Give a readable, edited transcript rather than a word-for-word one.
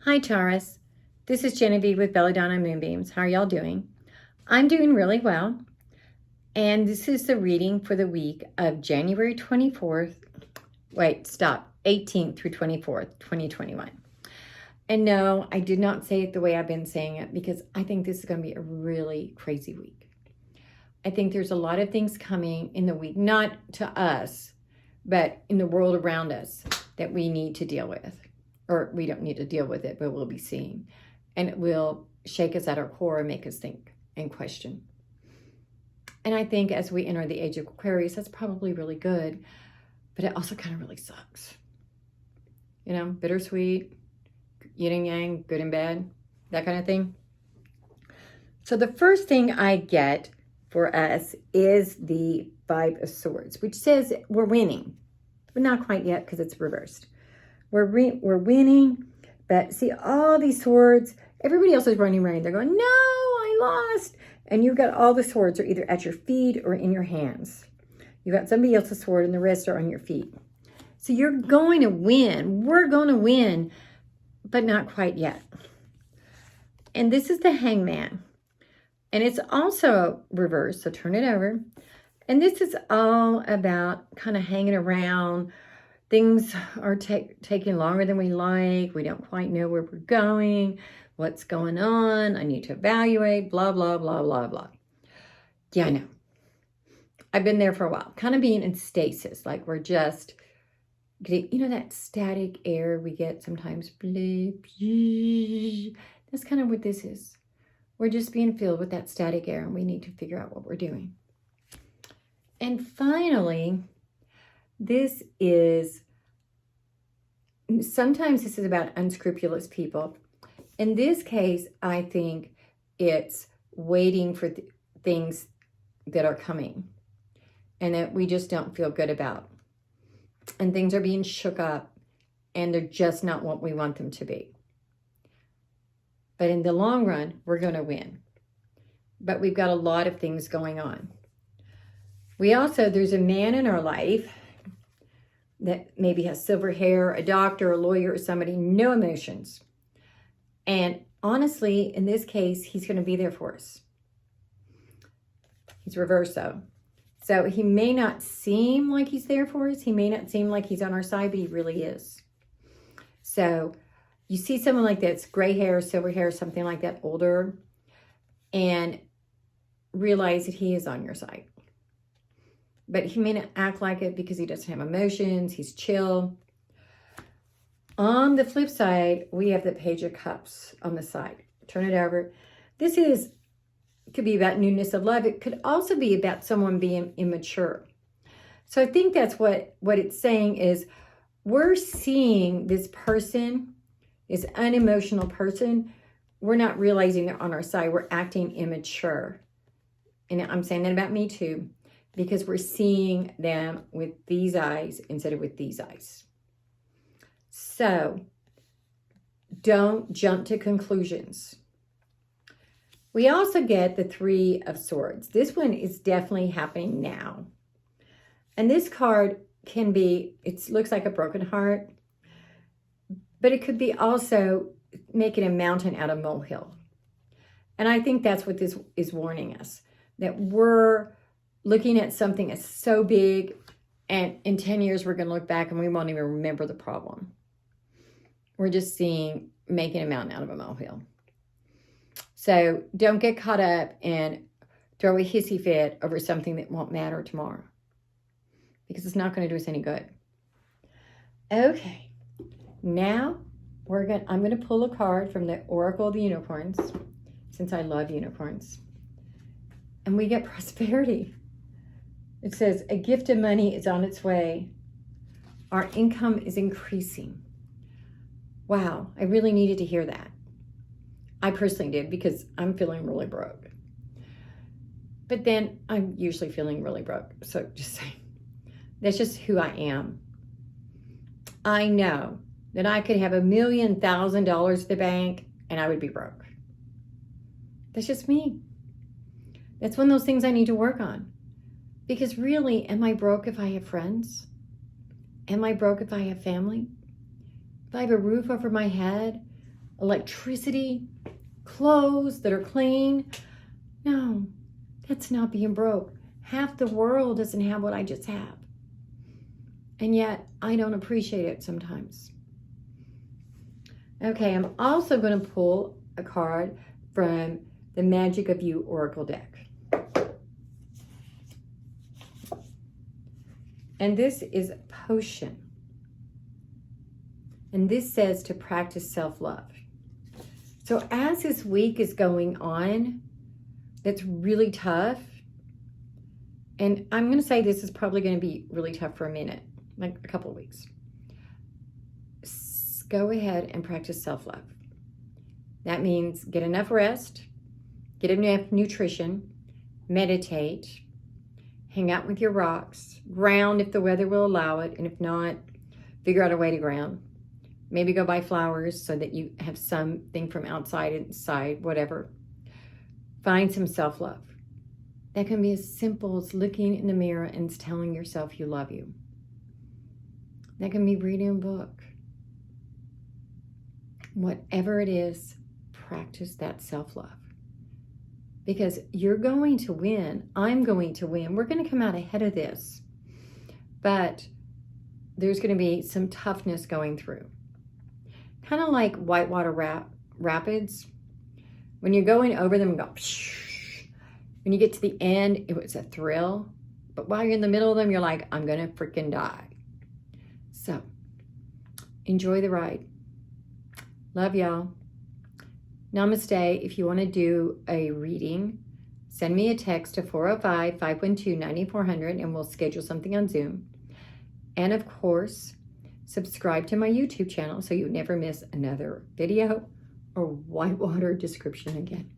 Hi, Taurus. This is Genevieve with Belladonna and Moonbeams. How are y'all doing? I'm doing really well. And this is the reading for the week of January 24th. 18th through 24th, 2021. And no, I did not say it the way I've been saying it because I think this is going to be a really crazy week. I think there's a lot of things coming in the week, not to us, but in the world around us that we need to deal with. Or we don't need to deal with it, but we'll be seeing. And it will shake us at our core and make us think and question. And I think as we enter the age of Aquarius, that's probably really good, but it also kind of really sucks. You know, bittersweet, yin and yang, good and bad, that kind of thing. So the first thing I get for us is the Five of Swords, which says we're winning, but not quite yet because it's reversed. We're winning, but see all these swords, everybody else is running around. They're going, no, I lost. And you've got all the swords are either at your feet or in your hands. You've got somebody else's sword and the rest are on your feet. So you're going to win. We're going to win, but not quite yet. And this is the Hangman. And it's also reversed, so turn it over. And this is all about kind of hanging around. Things are taking longer than we like. We don't quite know where we're going. What's going on? I need to evaluate, blah, blah, blah, blah, blah. Yeah, I know. I've been there for a while. Kind of being in stasis. Like we're just getting, you know, that static air we get sometimes. That's kind of what this is. We're just being filled with that static air and we need to figure out what we're doing. And finally, this is, sometimes this is about unscrupulous people. In this case, I think it's waiting for things that are coming and that we just don't feel good about. And things are being shook up and they're just not what we want them to be. But in the long run, we're going to win. But we've got a lot of things going on. There's a man in our life that maybe has silver hair, a doctor, a lawyer, or somebody, no emotions. And honestly, in this case, he's going to be there for us. He's reversed though. So he may not seem like he's there for us. He may not seem like he's on our side, but he really is. So you see someone like that's gray hair, silver hair, something like that, older, and realize that he is on your side. But he may not act like it because he doesn't have emotions. He's chill. On the flip side, we have the Page of Cups on the side. Turn it over. Could be about newness of love. It could also be about someone being immature. So I think that's what it's saying is we're seeing this person, this unemotional person. We're not realizing they're on our side. We're acting immature. And I'm saying that about me too, because we're seeing them with these eyes instead of with these eyes. So don't jump to conclusions. We also get the Three of Swords. This one is definitely happening now. And this card can be, it looks like a broken heart, but it could be also making a mountain out of molehill. And I think that's what this is warning us, that we're looking at something that's so big, and in 10 years, we're going to look back and we won't even remember the problem. We're just seeing making a mountain out of a molehill. So don't get caught up and throw a hissy fit over something that won't matter tomorrow, because it's not going to do us any good. Okay, now I'm going to pull a card from the Oracle of the Unicorns, since I love unicorns. And we get prosperity. It says, a gift of money is on its way. Our income is increasing. Wow, I really needed to hear that. I personally did, because I'm feeling really broke. But then I'm usually feeling really broke. So just saying, that's just who I am. I know that I could have $1 million, $1,000 at the bank and I would be broke. That's just me. That's one of those things I need to work on. Because really, am I broke if I have friends? Am I broke if I have family? If I have a roof over my head? electricity, clothes that are clean. No, that's not being broke. Half the world doesn't have what I just have. And yet, I don't appreciate it sometimes. Okay, I'm also going to pull a card from the Magic of You Oracle deck. And this is Potion. And this says to practice self-love. So as this week is going on, it's really tough. And I'm going to say this is probably going to be really tough for a minute, like a couple of weeks. Go ahead and practice self-love. That means get enough rest, get enough nutrition, meditate, hang out with your rocks, ground if the weather will allow it, and if not, figure out a way to ground. Maybe go buy flowers so that you have something from outside, inside, whatever. Find some self-love. That can be as simple as looking in the mirror and telling yourself you love you. That can be reading a book. Whatever it is, practice that self-love. Because you're going to win. I'm going to win. We're going to come out ahead of this. But there's going to be some toughness going through. Kind of like whitewater rapids. When you're going over them and go, when you get to the end, it was a thrill. But while you're in the middle of them, you're like, I'm going to freaking die. So, enjoy the ride. Love y'all. Namaste. If you want to do a reading, send me a text to 405-512-9400 and we'll schedule something on Zoom. And of course, subscribe to my YouTube channel so you never miss another video or whitewater description again.